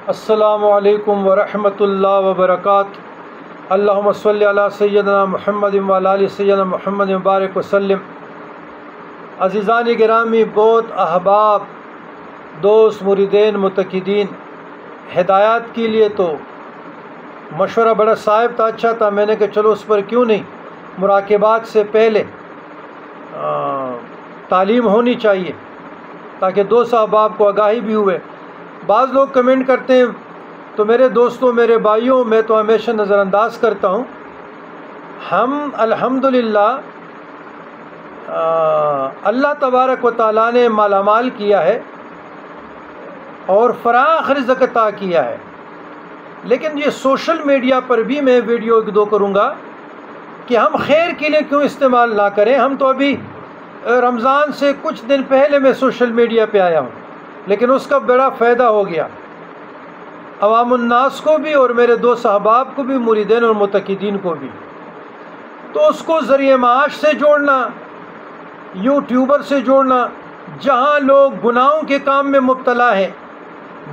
السلام علیکم ورحمۃ اللہ وبرکاتہ۔ اللہم صلی علی سیدنا محمد وعلی آل سیدنا محمد مبارک وسلم۔ عزیزان گرامی، بہت احباب، دوست، مریدین، متقدین، ہدایات کے لیے تو مشورہ بڑا صاحب تھا، اچھا تھا، میں نے کہا چلو اس پر کیوں نہیں، مراقبات سے پہلے تعلیم ہونی چاہیے تاکہ دوست احباب کو آگاہی بھی ہوئے۔ بعض لوگ کمنٹ کرتے ہیں تو میرے دوستوں، میرے بھائیوں، میں تو ہمیشہ نظر انداز کرتا ہوں، ہم الحمدللہ اللہ تبارک و تعالیٰ نے مالا مال کیا ہے اور فراخ رزق عطا کیا ہے، لیکن یہ سوشل میڈیا پر بھی میں ویڈیو ایک دو کروں گا کہ ہم خیر کے لیے کیوں استعمال نہ کریں۔ ہم تو ابھی رمضان سے کچھ دن پہلے میں سوشل میڈیا پہ آیا ہوں، لیکن اس کا بڑا فائدہ ہو گیا عوام الناس کو بھی اور میرے دوست احباب کو بھی، مریدین اور متقدین کو بھی۔ تو اس کو ذریعہ معاش سے جوڑنا، یوٹیوبر سے جوڑنا، جہاں لوگ گناہوں کے کام میں مبتلا ہیں،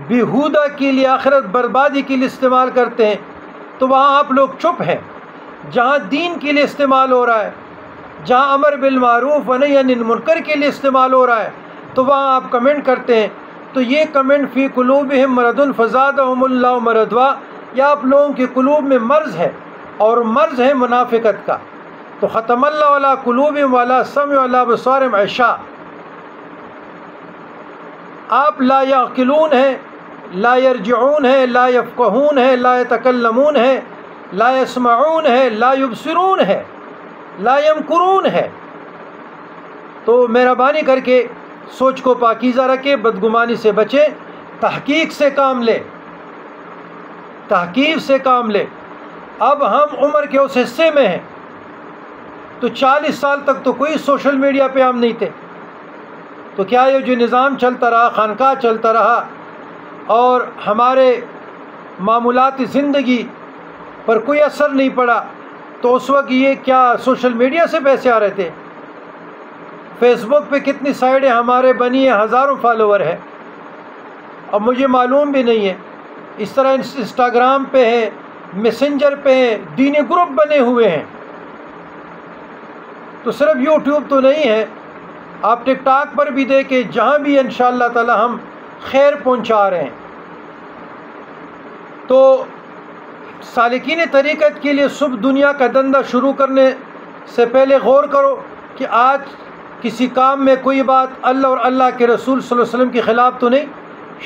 بیہودہ کے لیے، آخرت بربادی کے لیے استعمال کرتے ہیں، تو وہاں آپ لوگ چپ ہیں۔ جہاں دین کے لیے استعمال ہو رہا ہے، جہاں امر بالمعروف و نہی عن المنکر کے لیے استعمال ہو رہا ہے، تو وہاں آپ کمنٹ کرتے ہیں۔ تو یہ کمنٹ فی قلوبہم مرض فزادہم اللہ مرضا، یا آپ لوگوں کے قلوب میں مرض ہے، اور مرض ہے منافقت کا۔ تو ختم اللہ علی قلوبہم وعلی سمعہم وعلی ابصارہم غشاوہ، آپ لا یعقلون ہے، لا یرجعون ہے، لا یفقہون ہے، لا یتکلمون ہے، لا یسمعون ہے، لا یبصرون ہے، لا یمکرون ہے۔ تو مہربانی کر کے سوچ کو پاکیزہ رکھے، بدگمانی سے بچے، تحقیق سے کام لے، تحقیق سے کام لے۔ اب ہم عمر کے اس حصے میں ہیں تو 40 سال تک تو کوئی سوشل میڈیا پہ ہم نہیں تھے، تو کیا یہ جو نظام چلتا رہا، خانقاہ چلتا رہا اور ہمارے معمولات زندگی پر کوئی اثر نہیں پڑا، تو اس وقت یہ کیا سوشل میڈیا سے پیسے آ رہے تھے؟ فیس بک پہ کتنی سائٹیں ہمارے بنی ہیں، ہزاروں فالوور ہیں، اب مجھے معلوم بھی نہیں ہے۔ اس طرح انسٹاگرام پہ ہے، میسنجر پہ ہیں، دینی گروپ بنے ہوئے ہیں۔ تو صرف یوٹیوب تو نہیں ہے، آپ ٹک ٹاک پر بھی دیکھیں، جہاں بھی انشاءاللہ تعالی ہم خیر پہنچا رہے ہیں۔ تو سالکین طریقت کے لیے صبح دنیا کا دندہ شروع کرنے سے پہلے غور کرو کہ آج کسی کام میں کوئی بات اللہ اور اللہ کے رسول صلی اللہ علیہ وسلم کے خلاف تو نہیں،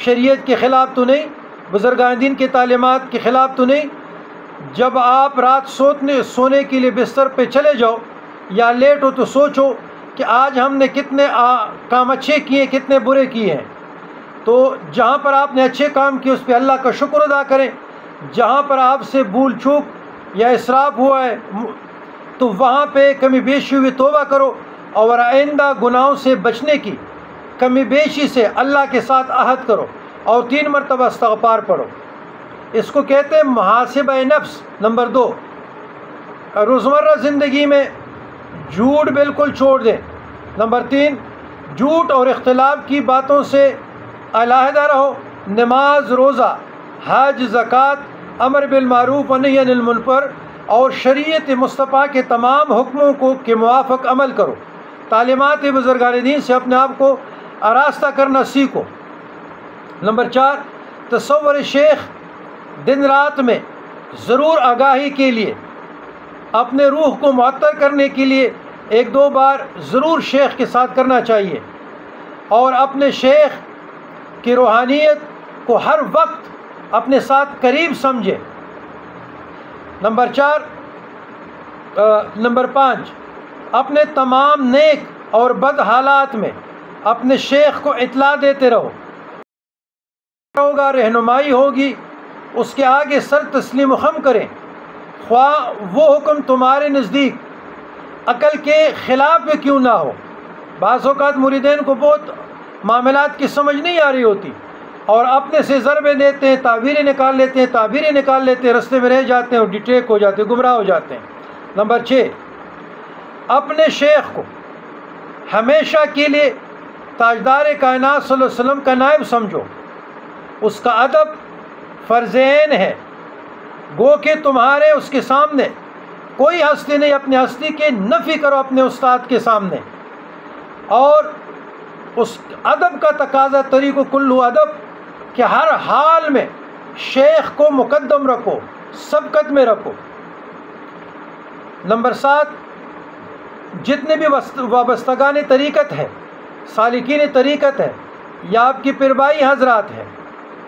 شریعت کے خلاف تو نہیں، بزرگان دین کی تعلیمات کے خلاف تو نہیں۔ جب آپ رات سونے کے لیے بستر پہ چلے جاؤ یا لیٹ ہو تو سوچو کہ آج ہم نے کتنے کام اچھے کیے، کتنے برے کیے ہیں۔ تو جہاں پر آپ نے اچھے کام کیے اس پہ اللہ کا شکر ادا کریں، جہاں پر آپ سے بھول چوک یا اسراف ہوا ہے تو وہاں پہ کمی بیشی ہوئی توبہ کرو، اور آئندہ گناہوں سے بچنے کی کمی بیشی سے اللہ کے ساتھ عہد کرو، اور 3 مرتبہ استغفار پڑھو۔ اس کو کہتے ہیں محاسبہ نفس۔ نمبر 2، روزمرہ زندگی میں جھوٹ بالکل چھوڑ دیں۔ نمبر 3، جھوٹ اور اختلاف کی باتوں سے علیحدہ رہو۔ نماز، روزہ، حج، زکوٰۃ، امر بالمعروف و نہی عن المنکر اور شریعت مصطفیٰ کے تمام حکموں کو کے موافق عمل کرو۔ تعلیمات بزرگان دین سے اپنے آپ کو آراستہ کرنا سیکھو۔ نمبر 4، تصور شیخ دن رات میں ضرور آگاہی کے لیے، اپنے روح کو معطر کرنے کے لیے 1-2 بار ضرور شیخ کے ساتھ کرنا چاہیے، اور اپنے شیخ کی روحانیت کو ہر وقت اپنے ساتھ قریب سمجھے۔ نمبر 5، اپنے تمام نیک اور بد حالات میں اپنے شیخ کو اطلاع دیتے رہو، ہوگا رہنمائی ہوگی، اس کے آگے سر تسلیم و خم کریں، خواہ وہ حکم تمہارے نزدیک عقل کے خلاف بھی کیوں نہ ہو۔ بعض اوقات مریدین کو بہت معاملات کی سمجھ نہیں آ رہی ہوتی، اور اپنے سے ضربے دیتے ہیں، تعبیریں نکال لیتے ہیں، رستے میں رہ جاتے ہیں اور ڈیٹریک ہو جاتے ہیں، گمراہ ہو جاتے ہیں۔ نمبر 6، اپنے شیخ کو ہمیشہ کے لیے تاجدار کائنات صلی اللہ علیہ وسلم کا نائب سمجھو، اس کا ادب فرض عین ہے، گو کہ تمہارے اس کے سامنے کوئی ہستی نہیں، اپنی ہستی کی نفی کرو اپنے استاد کے سامنے، اور اس ادب کا تقاضا طریق کلو ادب کہ ہر حال میں شیخ کو مقدم رکھو، سبقت میں رکھو۔ نمبر 7، جتنے بھی وابستگان طریقت ہے، سالکین طریقت ہے، یا آپ کی پیربائی حضرات ہیں،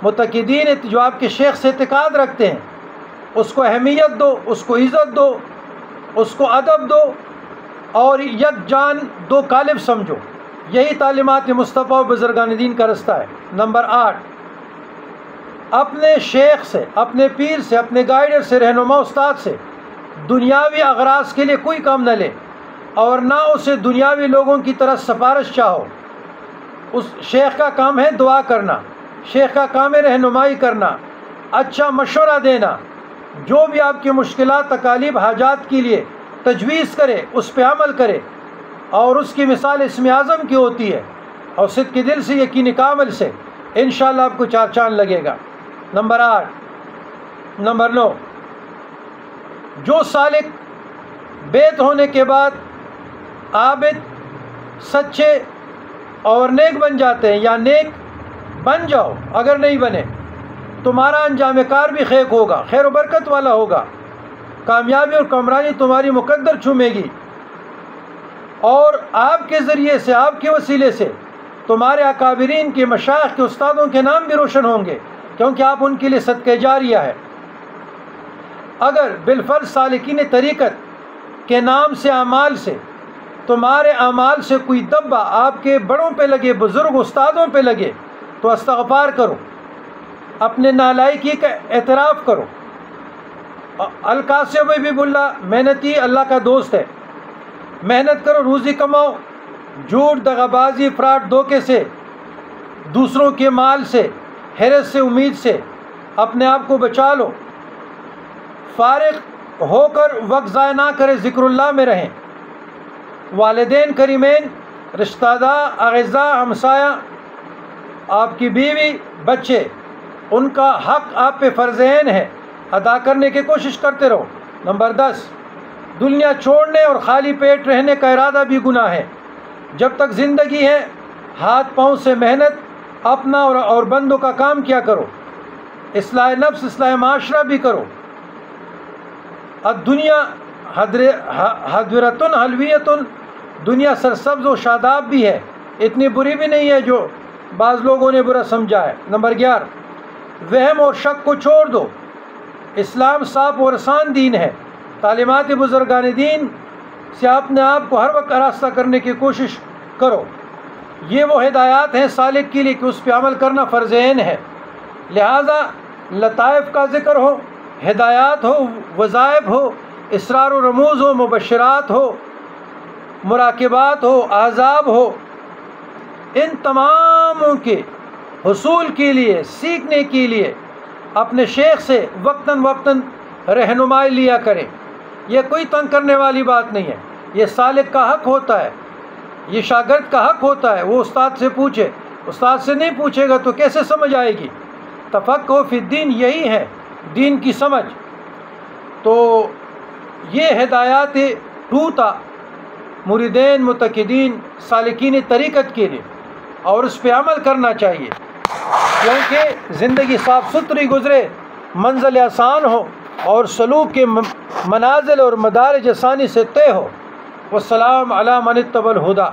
متقدین جو آپ کے شیخ سے اعتقاد رکھتے ہیں، اس کو اہمیت دو، اس کو عزت دو، اس کو ادب دو، اور یک جان دو قالب سمجھو۔ یہی تعلیمات مصطفیٰ و بزرگان دین کا رستہ ہے۔ نمبر 8، اپنے شیخ سے، اپنے پیر سے، اپنے گائیڈر سے، رہنما استاد سے دنیاوی اغراض کے لیے کوئی کام نہ لے، اور نہ اسے دنیاوی لوگوں کی طرح سفارش چاہو۔ اس شیخ کا کام ہے دعا کرنا، شیخ کا کام ہے رہنمائی کرنا، اچھا مشورہ دینا، جو بھی آپ کی مشکلات، تکالیف، حاجات کے لیے تجویز کرے اس پہ عمل کرے، اور اس کی مثال اسم اعظم کی ہوتی ہے، اور صدق دل سے، یقینی کامل سے انشاءاللہ آپ کو چار چاند لگے گا۔ نمبر 8، نمبر 9، جو سالک بیت ہونے کے بعد عابد، سچے اور نیک بن جاتے ہیں، یا نیک بن جاؤ، اگر نہیں بنے تمہارا انجام کار بھی خیر ہوگا، خیر و برکت والا ہوگا، کامیابی اور کامرانی تمہاری مقدر چومے گی، اور آپ کے ذریعے سے، آپ کے وسیلے سے تمہارے اکابرین کے، مشائخ کے، استادوں کے نام بھی روشن ہوں گے، کیونکہ آپ ان کے لیے صدقہ جاریہ ہے۔ اگر بالفرض سالکین طریقت کے نام سے، اعمال سے، تمہارے اعمال سے کوئی دبا آپ کے بڑوں پہ لگے، بزرگ استادوں پہ لگے، تو استغفار کرو، اپنے نالائکی کا اعتراف کرو۔ القاسم حبیب اللہ محنتی، اللہ کا دوست ہے، محنت کرو، روزی کماؤ، جھوٹ، دغابازی، فراڈ، دھوکے سے، دوسروں کے مال سے، حرص سے، امید سے اپنے آپ کو بچا لو، فارغ ہو کر وقت ضائع نہ کرے، ذکر اللہ میں رہیں، والدین کریمین، رشتہ دار، اعزاء، ہمسایہ، آپ کی بیوی، بچے، ان کا حق آپ پہ فرض عین ہے، ادا کرنے کی کوشش کرتے رہو۔ نمبر 10، دنیا چھوڑنے اور خالی پیٹ رہنے کا ارادہ بھی گناہ ہے۔ جب تک زندگی ہے ہاتھ پاؤں سے محنت، اپنا اور بندوں کا کام کیا کرو، اصلاح نفس، اصلاح معاشرہ بھی کرو۔ الدنیا حضرتن حلویتن، دنیا سرسبز و شاداب بھی ہے، اتنی بری بھی نہیں ہے جو بعض لوگوں نے برا سمجھا ہے۔ نمبر 11، وہم اور شک کو چھوڑ دو، اسلام صاف اور آسان دین ہے، تعلیمات بزرگان دین سے اپنے آپ کو ہر وقت آراستہ کرنے کی کوشش کرو۔ یہ وہ ہدایات ہیں سالک کے لیے کہ اس پہ عمل کرنا فرض عین ہے، لہذا لطائف کا ذکر ہو، ہدایات ہو، وظائف ہو، اسرار و رموز ہو، مبشرات ہو، مراقبات ہو، عذاب ہو، ان تماموں کے حصول کے لیے، سیکھنے کے لیے اپنے شیخ سے وقتاً وقتاً رہنمائی لیا کریں۔ یہ کوئی تنگ کرنے والی بات نہیں ہے، یہ سالک کا حق ہوتا ہے، یہ شاگرد کا حق ہوتا ہے، وہ استاد سے پوچھے، استاد سے نہیں پوچھے گا تو کیسے سمجھ آئے گی؟ تفقہ فی الدین یہی ہے دین کی سمجھ۔ تو یہ ہدایات ٹوٹا مریدین، متقدین، سالکین طریقت کے لیے، اور اس پہ عمل کرنا چاہیے، کیونکہ زندگی صاف ستھری گزرے، منزل آسان ہو، اور سلوک کے منازل اور مدارج آسانی سے طے ہو۔ والسلام علی من اتبع الہدی۔